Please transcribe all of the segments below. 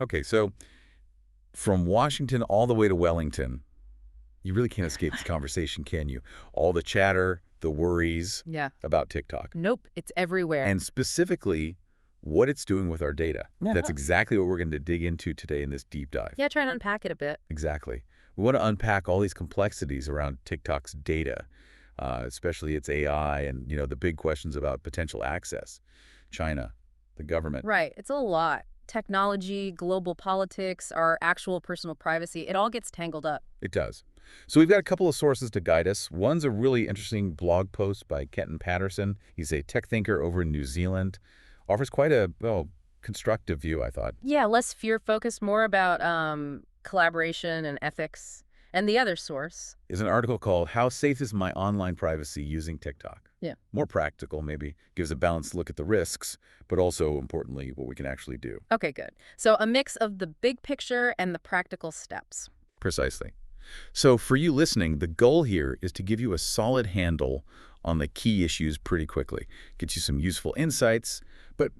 Okay, so from Washington all the way to Wellington, you really can't escape this conversation, can you? All the chatter, the worries Yeah. about TikTok, Nope, it's everywhere. and specifically what it's doing with our data. That's Uh-huh. exactly what we're going to dig into today in this deep dive. Yeah, try and unpack it a bit. Exactly. We want to unpack all these complexities around TikTok's data, especially its AI and, the big questions about potential access, China, the government. Right, it's a lot. Technology, global politics, our actual personal privacy, it all gets tangled up. It does. So we've got a couple of sources to guide us. One's a really interesting blog post by Kenton Patterson. He's a tech thinker over in New Zealand. Offers quite a, well, constructive view, I thought. Yeah, less fear-focused, more about collaboration and ethics. And the other source. Is an article called How Safe is My Online Privacy Using TikTok? Yeah. More practical, maybe. Gives a balanced look at the risks, but also, importantly, what we can actually do. Okay, good. So a mix of the big picture and the practical steps. Precisely. So for you listening, the goal here is to give you a solid handle on the key issues pretty quickly. Get you some useful insights, but,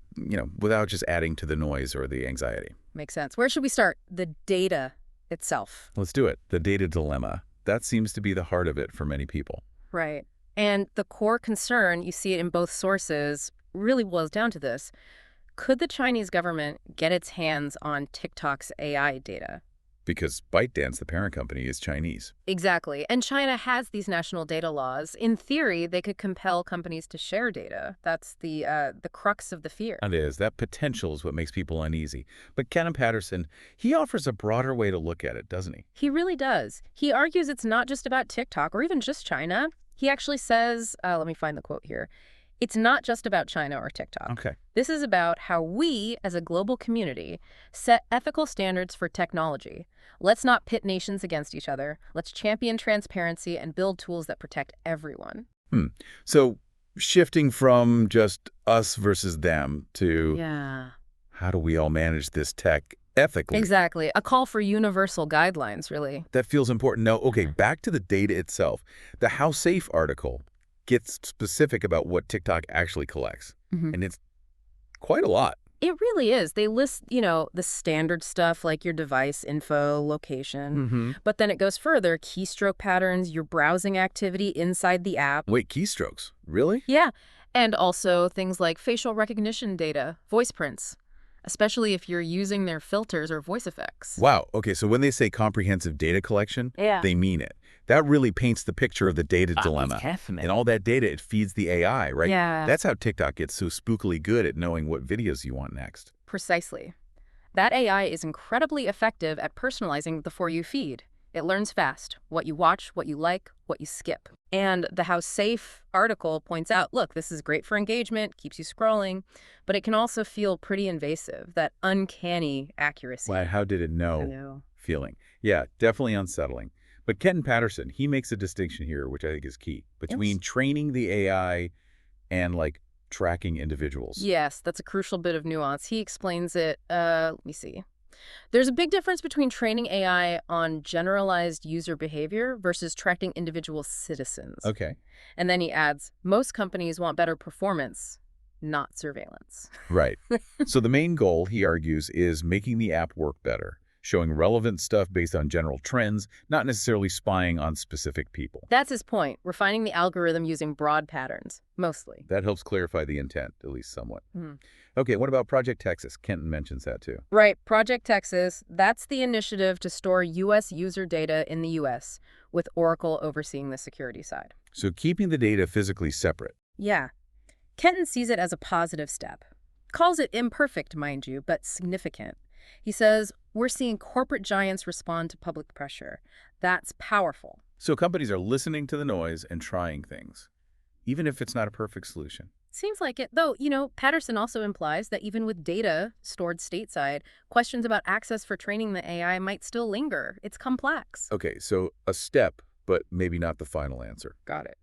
without just adding to the noise or the anxiety. Makes sense. Where should we start? The data itself. Let's do it. The data dilemma. That seems to be the heart of it for many people. Right. And the core concern, you see it in both sources, really boils down to this. Could the Chinese government get its hands on TikTok's AI data? Because ByteDance, the parent company, is Chinese. Exactly. And China has these national data laws. In theory, they could compel companies to share data. That's the crux of the fear. It is. That potential is what makes people uneasy. But Kenton Patterson, he offers a broader way to look at it, doesn't he? He really does. He argues it's not just about TikTok or even just China. He actually says, let me find the quote here. It's not just about China or TikTok. Okay. This is about how we, as a global community, set ethical standards for technology. Let's not pit nations against each other. Let's champion transparency and build tools that protect everyone. So shifting from just us versus them to Yeah. how do we all manage this tech ethically? Exactly. A call for universal guidelines, really. That feels important. Now, okay, back to the data itself. The How Safe article gets specific about what TikTok actually collects, and it's quite a lot. It really is. They list, the standard stuff like your device info, location. But then it goes further, keystroke patterns, your browsing activity inside the app. Wait, keystrokes? Really? Yeah. And also things like facial recognition data, voice prints, especially if you're using their filters or voice effects. Wow. Okay, so when they say comprehensive data collection, Yeah. they mean it. That really paints the picture of the data dilemma. And all that data, it feeds the AI, right? Yeah. That's how TikTok gets so spookily good at knowing what videos you want next. Precisely. That AI is incredibly effective at personalizing the For You feed. It learns fast what you watch, what you like, what you skip. And the How Safe article points out, look, this is great for engagement, keeps you scrolling, but it can also feel pretty invasive, that uncanny accuracy. Why, how did it know? I know. Feeling. Yeah, definitely unsettling. But Kenton Patterson, he makes a distinction here, which I think is key, between Yes. training the AI and, tracking individuals. Yes, that's a crucial bit of nuance. He explains it, let me see. There's a big difference between training AI on generalized user behavior versus tracking individual citizens. Okay. And then he adds, most companies want better performance, not surveillance. Right. So the main goal, he argues, is making the app work better, showing relevant stuff based on general trends, not necessarily spying on specific people. That's his point, refining the algorithm using broad patterns, mostly. That helps clarify the intent, at least somewhat. Mhm. Okay, what about Project Texas? Kenton mentions that too. Right, Project Texas, that's the initiative to store U.S. user data in the U.S., with Oracle overseeing the security side. So keeping the data physically separate. Yeah. Kenton sees it as a positive step. Calls it imperfect, mind you, but significant. He says, we're seeing corporate giants respond to public pressure. That's powerful. So companies are listening to the noise and trying things, even if it's not a perfect solution. Seems like it. Though, Patterson also implies that even with data stored stateside, questions about access for training the AI might still linger. It's complex. Okay, so a step, but maybe not the final answer. Got it.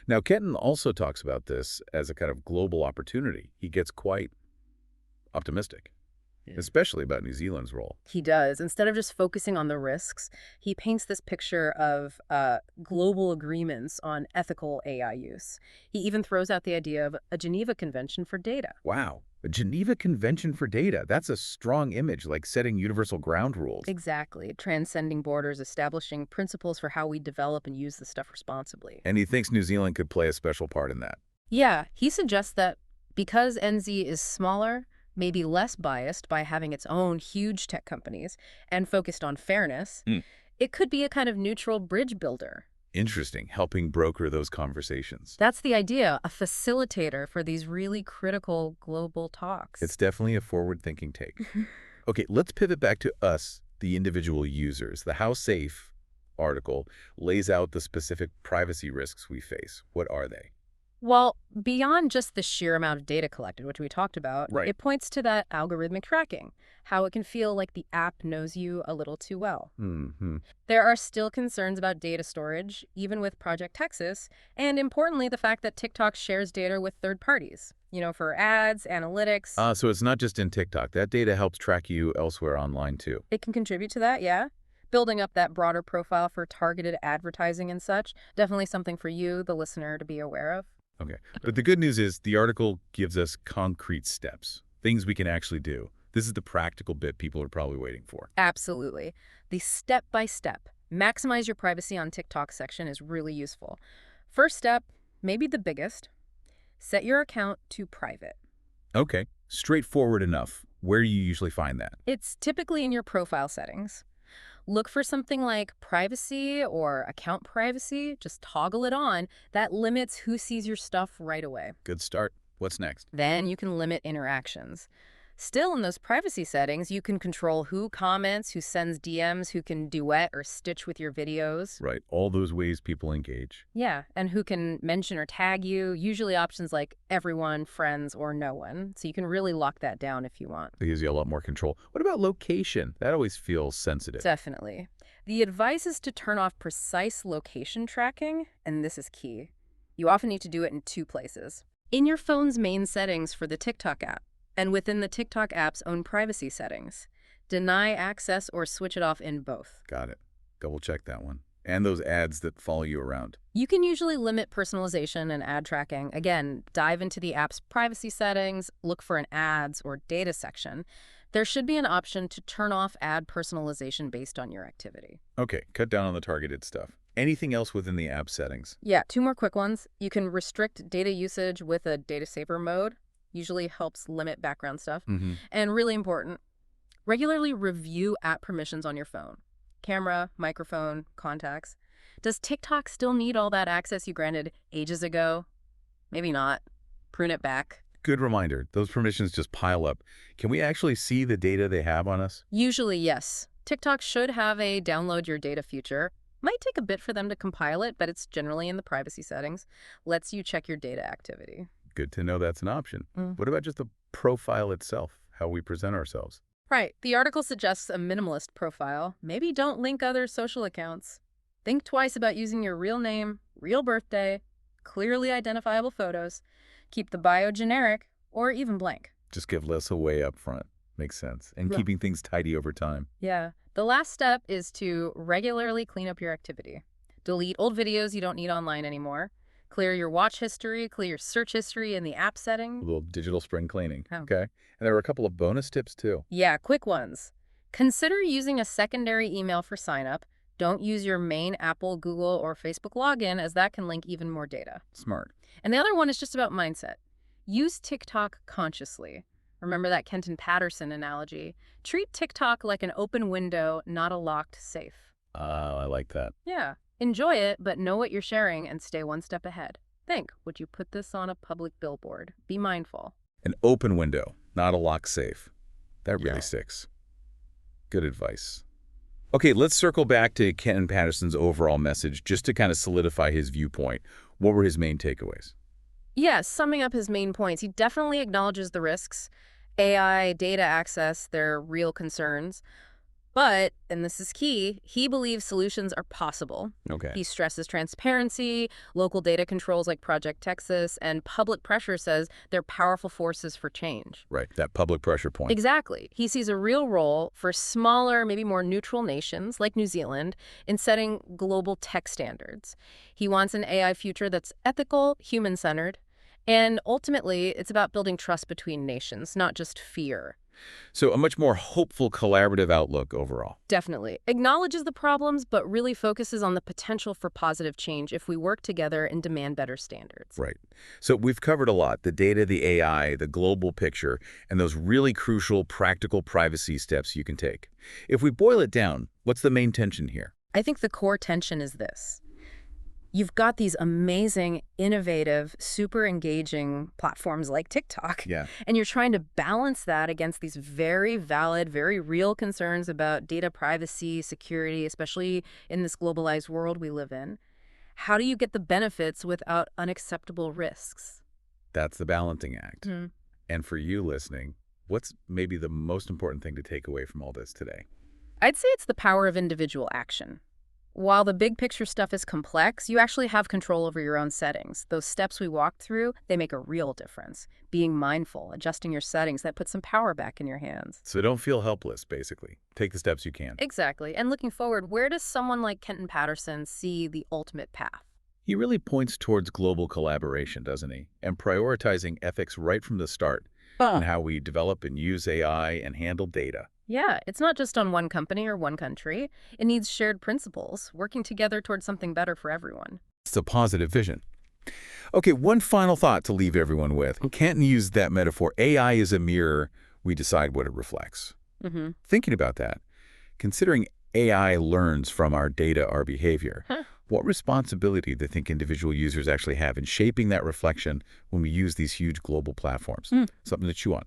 Now, Kenton also talks about this as a kind of global opportunity. He gets quite optimistic, especially about New Zealand's role. He does. Instead of just focusing on the risks, he paints this picture of global agreements on ethical AI use. He even throws out the idea of a Geneva Convention for data. Wow. A Geneva Convention for Data. That's a strong image, like setting universal ground rules. Exactly. Transcending borders, establishing principles for how we develop and use the stuff responsibly. And he thinks New Zealand could play a special part in that. Yeah, he suggests that because NZ is smaller, maybe less biased by having its own huge tech companies, and focused on fairness, Hmm. it could be a kind of neutral bridge builder. Interesting, helping broker those conversations. That's the idea, a facilitator for these really critical global talks. It's definitely a forward-thinking take. Okay, let's pivot back to us, the individual users. The How Safe article lays out the specific privacy risks we face. What are they? Well, beyond just the sheer amount of data collected, which we talked about, Right. it points to that algorithmic tracking, how it can feel like the app knows you a little too well. Hmm. There are still concerns about data storage, even with Project Texas, and importantly, the fact that TikTok shares data with third parties, for ads, analytics. So it's not just in TikTok. That data helps track you elsewhere online, too. It can contribute to that, yeah. Building up that broader profile for targeted advertising and such, definitely something for you, the listener, to be aware of. Okay. But the good news is the article gives us concrete steps, things we can actually do. This is the practical bit people are probably waiting for. Absolutely. The step-by-step, maximize your privacy on TikTok section is really useful. First step, maybe the biggest, set your account to private. Okay. Straightforward enough. Where do you usually find that? It's typically in your profile settings. Look for something like privacy or account privacy. Just toggle it on. That limits who sees your stuff right away. Good start. What's next? Then you can limit interactions. Still, in those privacy settings, you can control who comments, who sends DMs, who can duet or stitch with your videos. Right. All those ways people engage. Yeah, and who can mention or tag you, usually options like everyone, friends, or no one. So you can really lock that down if you want. It gives you a lot more control. What about location? That always feels sensitive. Definitely. The advice is to turn off precise location tracking, and this is key. You often need to do it in two places. In your phone's main settings for the TikTok app, and within the TikTok app's own privacy settings. Deny access or switch it off in both. Got it. Double check that one. And those ads that follow you around. You can usually limit personalization and ad tracking. Again, dive into the app's privacy settings, look for an ads or data section. There should be an option to turn off ad personalization based on your activity. Okay, cut down on the targeted stuff. Anything else within the app settings? Yeah, two more quick ones. You can restrict data usage with a data saver mode. Usually helps limit background stuff. And really important, regularly review app permissions on your phone. Camera, microphone, contacts. Does TikTok still need all that access you granted ages ago? Maybe not. Prune it back. Good reminder. Those permissions just pile up. Can we actually see the data they have on us? Usually, yes. TikTok should have a download your data feature. Might take a bit for them to compile it, but it's generally in the privacy settings. Lets you check your data activity. Good to know that's an option. What about just the profile itself, how we present ourselves? Right. The article suggests a minimalist profile. Maybe don't link other social accounts. Think twice about using your real name, real birthday, clearly identifiable photos. Keep the bio generic or even blank. Just give less away up front. Makes sense. And Yeah. keeping things tidy over time. Yeah. The last step is to regularly clean up your activity. Delete old videos you don't need online anymore. Clear your watch history, clear your search history in the app A setting. little digital spring cleaning. Oh. Okay. And there were a couple of bonus tips too. Yeah, quick ones. Consider using a secondary email for sign-up. Don't use your main Apple, Google, or Facebook login, as that can link even more data. Smart. And the other one is just about mindset. Use TikTok consciously. Remember that Kenton Patterson analogy. Treat TikTok like an open window, not a locked safe. I like that. Yeah. Enjoy it, but know what you're sharing and stay one step ahead. Think, would you put this on a public billboard? Be mindful. An open window, not a lock safe. That really Yeah. sticks. Good advice. Okay, let's circle back to Kenton Patterson's overall message just to kind of solidify his viewpoint. What were his main takeaways? Yes, summing up his main points, he definitely acknowledges the risks. AI, data access, they're real concerns. But, and this is key, he believes solutions are possible. Okay. He stresses transparency, local data controls like Project Texas, and public pressure says they're powerful forces for change. Right, that public pressure point. Exactly. He sees a real role for smaller, maybe more neutral nations like New Zealand in setting global tech standards. He wants an AI future that's ethical, human-centered, And ultimately, it's about building trust between nations, not just fear. So a much more hopeful, collaborative outlook overall. Definitely. Acknowledges the problems, but really focuses on the potential for positive change if we work together and demand better standards. Right. So we've covered a lot: the data, the AI, the global picture, and those really crucial, practical privacy steps you can take. If we boil it down, what's the main tension here? I think the core tension is this. You've got these amazing, innovative, super engaging platforms like TikTok, Yeah. and you're trying to balance that against these very valid, very real concerns about data privacy, security, especially in this globalized world we live in. How do you get the benefits without unacceptable risks? That's the balancing act. Hmm. And for you listening, what's maybe the most important thing to take away from all this today? I'd say it's the power of individual action. While the big picture stuff is complex, you actually have control over your own settings. Those steps we walked through, they make a real difference. Being mindful, adjusting your settings, that puts some power back in your hands. So don't feel helpless, basically. Take the steps you can. Exactly. And looking forward, where does someone like Kenton Patterson see the ultimate path? He really points towards global collaboration, doesn't he? And prioritizing ethics right from the start, and how we develop and use AI and handle data. Yeah, it's not just on one company or one country. It needs shared principles, working together towards something better for everyone. It's a positive vision. Okay, one final thought to leave everyone with. Canton used that metaphor: AI is a mirror, we decide what it reflects. Mm-hmm. Thinking about that, considering AI learns from our data, our behavior, Huh. what responsibility do you think individual users actually have in shaping that reflection when we use these huge global platforms? Mm. Something to chew on.